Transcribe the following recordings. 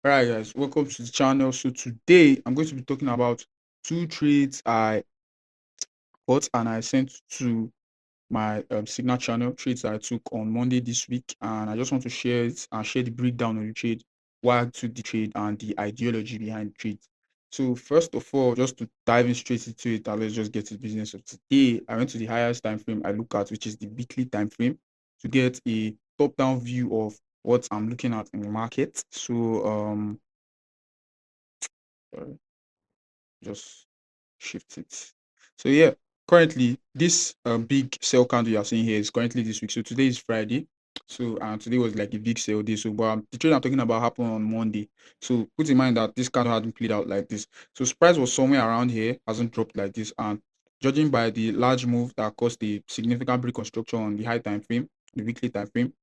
Alright guys, welcome to the channel. So today I'm going to be talking about two trades I bought and I sent to my Signal channel, trades that I took on Monday this week, and I just want to share it and share the breakdown of the trade, why I took the trade and the ideology behind the trade. So first of all, just to dive in straight into it, and let's just get to the business of today. I went to the highest time frame I look at, which is the weekly time frame, to get a top-down view of what I'm looking at in the market. So sorry, just shift it. So yeah, currently this big sell candle you are seeing here is currently this week. So today is Friday. So today was like a big sell day. So but the trade I'm talking about happened on Monday. So put in mind that this candle hadn't played out like this. So price was somewhere around here, hasn't dropped like this. And judging by the large move that caused a significant reconstruction on the high time frame, the weekly time frame,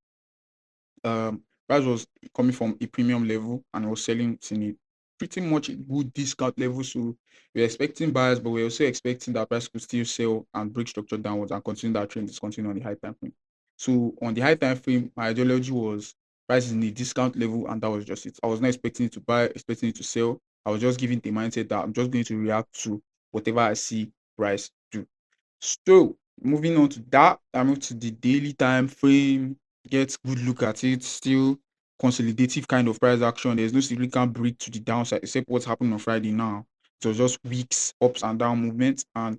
price was coming from a premium level and was selling in a pretty much good discount level. So we're expecting buyers, but we're also expecting that price could still sell and break structure downwards and continue that trend is continue on the high time frame. So on the high time frame, my ideology was price is in the discount level, and that was just it. I was not expecting it to buy, expecting it to sell. I was just giving the mindset that I'm just going to react to whatever I see price do. So moving on to that, I move to the daily time frame, get good look at it. Still consolidative kind of price action. There's no significant break to the downside except what's happening on Friday now. It was just weeks ups and down movements. And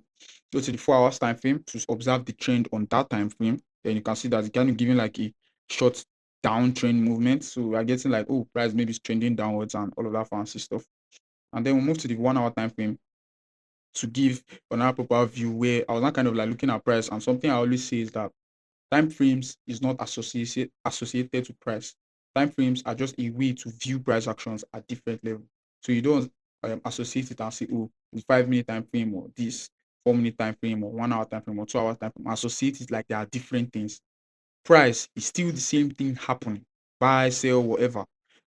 go to the 4 hours time frame to observe the trend on that time frame. Then you can see that it's kind of giving like a short downtrend movement. So we're getting like, oh, price maybe is trending downwards and all of that fancy stuff. And then we move to the 1 hour time frame to give another proper view where I was not kind of like looking at price. And something I always say is that time frames is not associated to price. Time frames are just a way to view price actions at different levels. So you don't associate it and say, oh, the 5 minute time frame or this 4 minute time frame or 1 hour time frame or 2 hour time frame. Associate it like they are different things. Price is still the same thing happening. Buy, sell, whatever.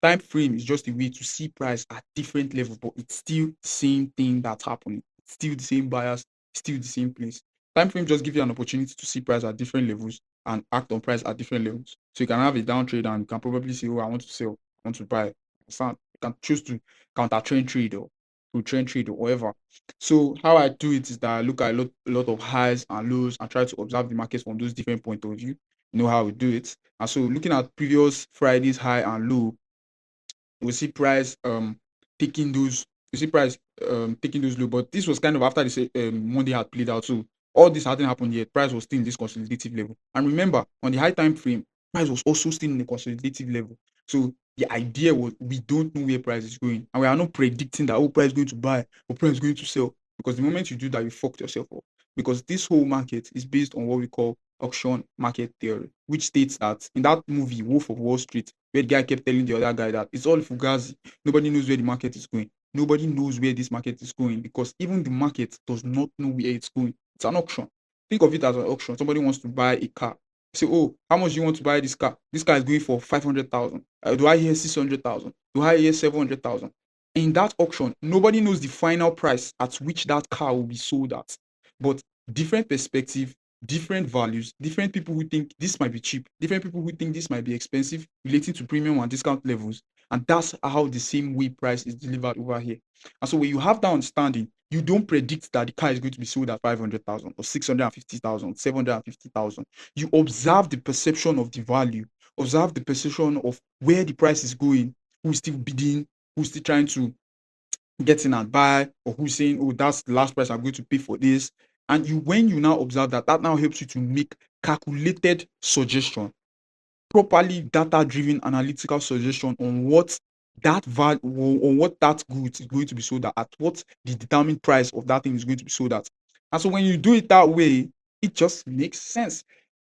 Time frame is just a way to see price at different levels, but it's still the same thing that's happening. It's still the same buyers, still the same place. Time frame just give you an opportunity to see price at different levels and act on price at different levels. So you can have a down trade and you can probably say, oh, I want to sell, I want to buy. You can choose to counter trend trade or to trend trade or whatever. So how I do it is that I look at a lot of highs and lows and try to observe the markets from those different point of view. You know how we do it. And so looking at previous Friday's high and low, we see price taking those we see price taking those low. But this was kind of after the Monday had played out. So all this hadn't happened yet. Price was still in this consolidative level. And remember, on the high time frame, price was also still in the consolidative level. So the idea was we don't know where price is going. And we are not predicting that price is going to buy or price is going to sell. Because the moment you do that, you fucked yourself up. Because this whole market is based on what we call auction market theory, which states that in that movie, Wolf of Wall Street, where the guy kept telling the other guy that it's all fugazi. Nobody knows where the market is going. Nobody knows where this market is going because even the market does not know where it's going. It's an auction. Think of it as an auction. Somebody wants to buy a car. Say, oh, how much do you want to buy this car? This car is going for 500,000. Do I hear 600,000? Do I hear 700,000? In that auction, nobody knows the final price at which that car will be sold at. But different perspective, different values, different people who think this might be cheap, different people who think this might be expensive, relating to premium and discount levels. And that's how the same way price is delivered over here. And so when you have that understanding, you don't predict that the car is going to be sold at 500,000 or 650,000, 750,000. You observe the perception of the value, observe the perception of where the price is going, who's still bidding, who's still trying to get in and buy, or who's saying, oh, that's the last price I'm going to pay for this. And when you now observe that, that now helps you to make calculated suggestion, properly data-driven analytical suggestion on what that value or what that goods is going to be sold at what the determined price of that thing is going to be sold at. And so when you do it that way, it just makes sense.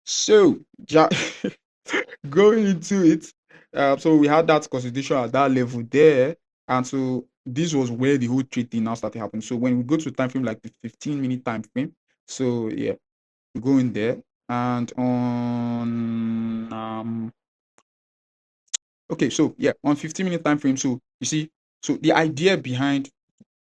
So going into it, so we had that consideration at that level there, and so this was where the whole trade thing now started happening. So when we go to time frame like the 15-minute time frame, so yeah, we go in there and on okay, so yeah, on 15-minute time frame. So you see, so the idea behind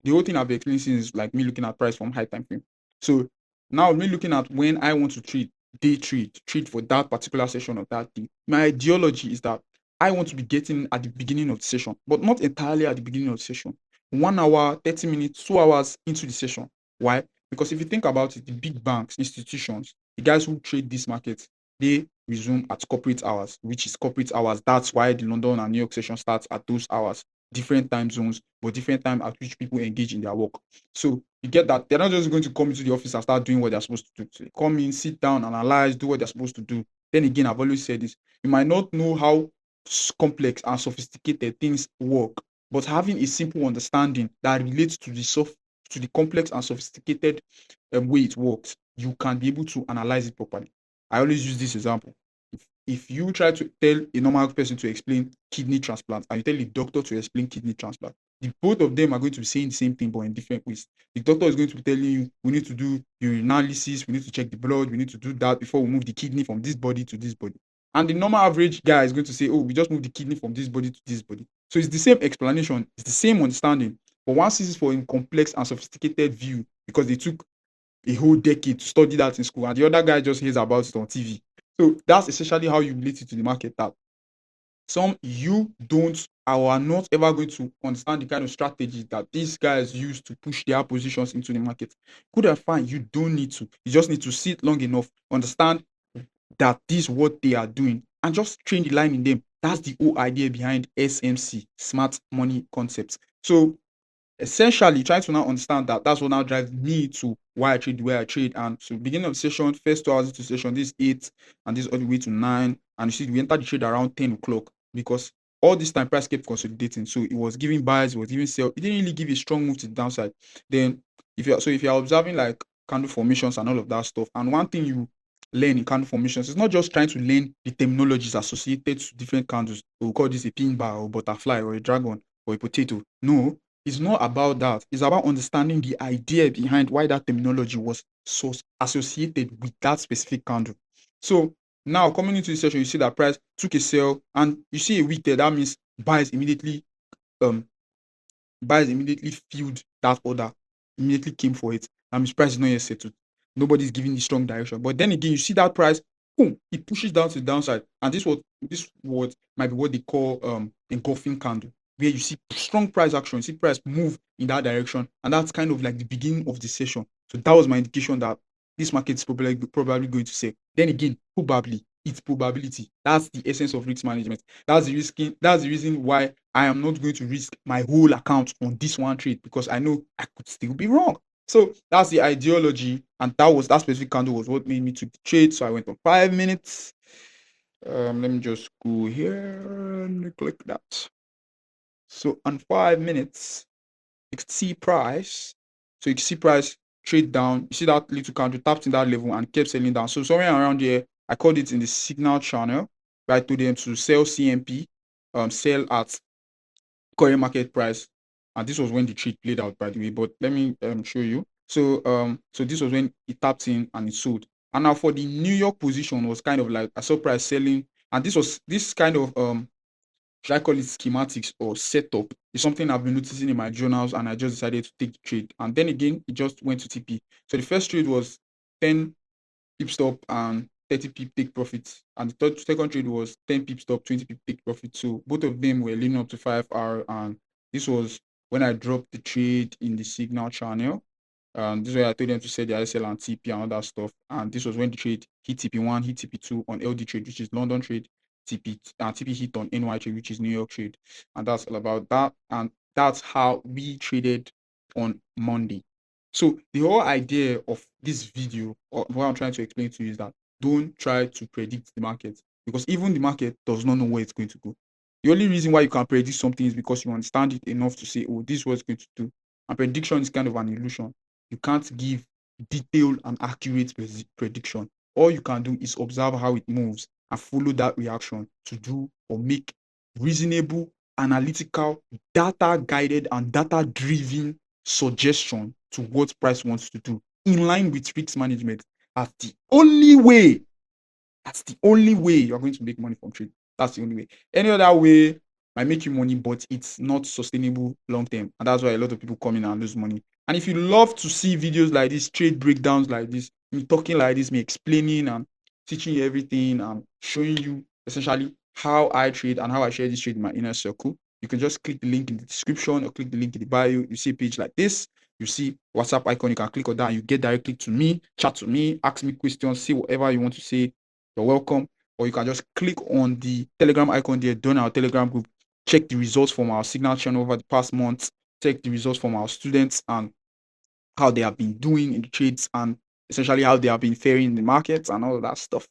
the whole thing I've explained is like me looking at price from high time frame. So now me looking at when I want to trade, day trade for that particular session of that day. My ideology is that I want to be getting at the beginning of the session, but not entirely at the beginning of the session. 1 hour, 30 minutes, 2 hours into the session. Why? Because if you think about it, the big banks, institutions, the guys who trade this market, they resume at corporate hours, which is corporate hours. That's why the London and New York session starts at those hours, different time zones, but different time at which people engage in their work. So you get that they're not just going to come into the office and start doing what they're supposed to do. So they come in, sit down, analyze, do what they're supposed to do. Then again, I've always said this: you might not know how complex and sophisticated things work, but having a simple understanding that relates to the complex and sophisticated way it works, you can be able to analyze it properly. I always use this example. If you try to tell a normal person to explain kidney transplant and you tell a doctor to explain kidney transplant, the both of them are going to be saying the same thing but in different ways. The doctor is going to be telling you, we need to do urinalysis, we need to check the blood, we need to do that before we move the kidney from this body to this body. And the normal average guy is going to say, oh, we just move the kidney from this body to this body. So it's the same explanation, it's the same understanding. But one sees it for a complex and sophisticated view because they took a whole decade to study that in school, and the other guy just hears about it on TV. So that's essentially how you relate it to the market. That some you don't or are not ever going to understand the kind of strategy that these guys use to push their positions into the market. Good and fine, you don't need to. You just need to sit long enough, understand that this is what they are doing, and just train the line in them. That's the whole idea behind SMC, smart money concepts. So essentially trying to now understand that, that's what now drives me to why I trade the way I trade. And so beginning of session, first 2 hours into session, this 8 and this all the way to 9. And you see, we entered the trade around 10 o'clock because all this time price kept consolidating. So it was giving buys, it was giving sell. It didn't really give a strong move to the downside. Then if you're observing like candle formations and all of that stuff, and one thing you learn in candle formations is not just trying to learn the terminologies associated to different candles. We'll call this a pin bar or butterfly or a dragon or a potato. No, it's not about that. It's about understanding the idea behind why that terminology was so associated with that specific candle. So now coming into the session, you see that price took a sell, and you see a wick there. That means buyers immediately um filled that order, immediately came for it. That means price is not yet settled. Nobody's giving the strong direction. But then again, you see that price, boom, it pushes down to the downside. And this what might be what they call engulfing candle, where you see strong price action, you see price move in that direction, and that's kind of like the beginning of the session. So that was my indication that this market is probably going to sell. Then again, probably it's probability. That's the essence of risk management. That's the reason why I am not going to risk my whole account on this one trade, because I know I could still be wrong. So that's the ideology, and that specific candle was what made me to the trade. So I went on 5 minutes. Let me just go here and click that. So on 5 minutes, you can see price. So you can see price trade down. You see that little candle tapped in that level and kept selling down. So somewhere around here, I called it in the signal channel, right? To them to sell CMP, sell at current market price. And this was when the trade played out, by the way. But let me show you. So this was when it tapped in and it sold. And now for the New York position was kind of like I saw price selling, and this kind of should I call it schematics or setup, is something I've been noticing in my journals, and I just decided to take the trade. And then again, it just went to TP. So the first trade was 10 pip stop and 30 pip take profit. And the second trade was 10 pip stop, 20 pip take profit. So both of them were leading up to 5 hour. And this was when I dropped the trade in the signal channel. This is where I told them to set the ISL and TP and all that stuff. And this was when the trade hit TP1, hit TP2 on LD trade, which is London trade, TP hit on NY trade, which is New York trade. And that's all about that. And that's how we traded on Monday. So the whole idea of this video, or what I'm trying to explain to you, is that don't try to predict the market, because even the market does not know where it's going to go. The only reason why you can predict something is because you understand it enough to say, oh, this is what it's going to do. And prediction is kind of an illusion. You can't give detailed and accurate prediction. All you can do is observe how it moves and follow that reaction to do or make reasonable, analytical, data guided, and data driven suggestion to what price wants to do in line with risk management. That's the only way. That's the only way you're going to make money from trade. That's the only way. Any other way might make you money, but it's not sustainable long term. And that's why a lot of people come in and lose money. And if you love to see videos like this, trade breakdowns like this, me talking like this, me explaining and teaching you everything and showing you essentially how I trade and how I share this trade in my inner circle, you can just click the link in the description or click the link in the bio. You see a page like this, you see WhatsApp icon, you can click on that and you get directly to me, chat to me, ask me questions, say whatever you want to say. You're welcome. Or you can just click on the Telegram icon there, join our Telegram group, check the results from our signal channel over the past month, check the results from our students and how they have been doing in the trades and essentially how they have been faring in the markets and all of that stuff.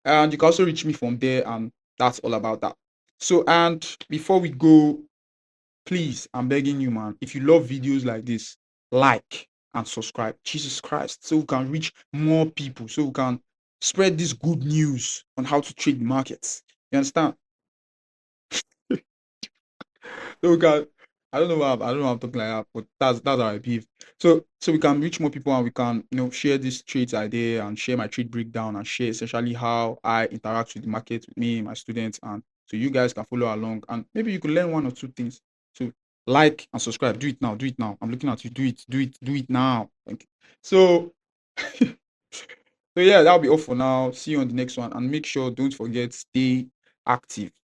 And you can also reach me from there, and that's all about that. So, and before we go, please, I'm begging you, man, if you love videos like this, like and subscribe. Jesus Christ, so we can reach more people, so we can spread this good news on how to trade the markets. You understand? So we can, I don't know why I'm talking like that, but that's how I behave. So we can reach more people and we can share this trades idea and share my trade breakdown and share essentially how I interact with the market with me, my students, and so you guys can follow along and maybe you can learn one or two things. So like and subscribe. Do it now. Do it now. I'm looking at you. Do it. Do it. Do it now. Thank you. So so yeah, that'll be all for now. See you on the next one and make sure don't forget stay active.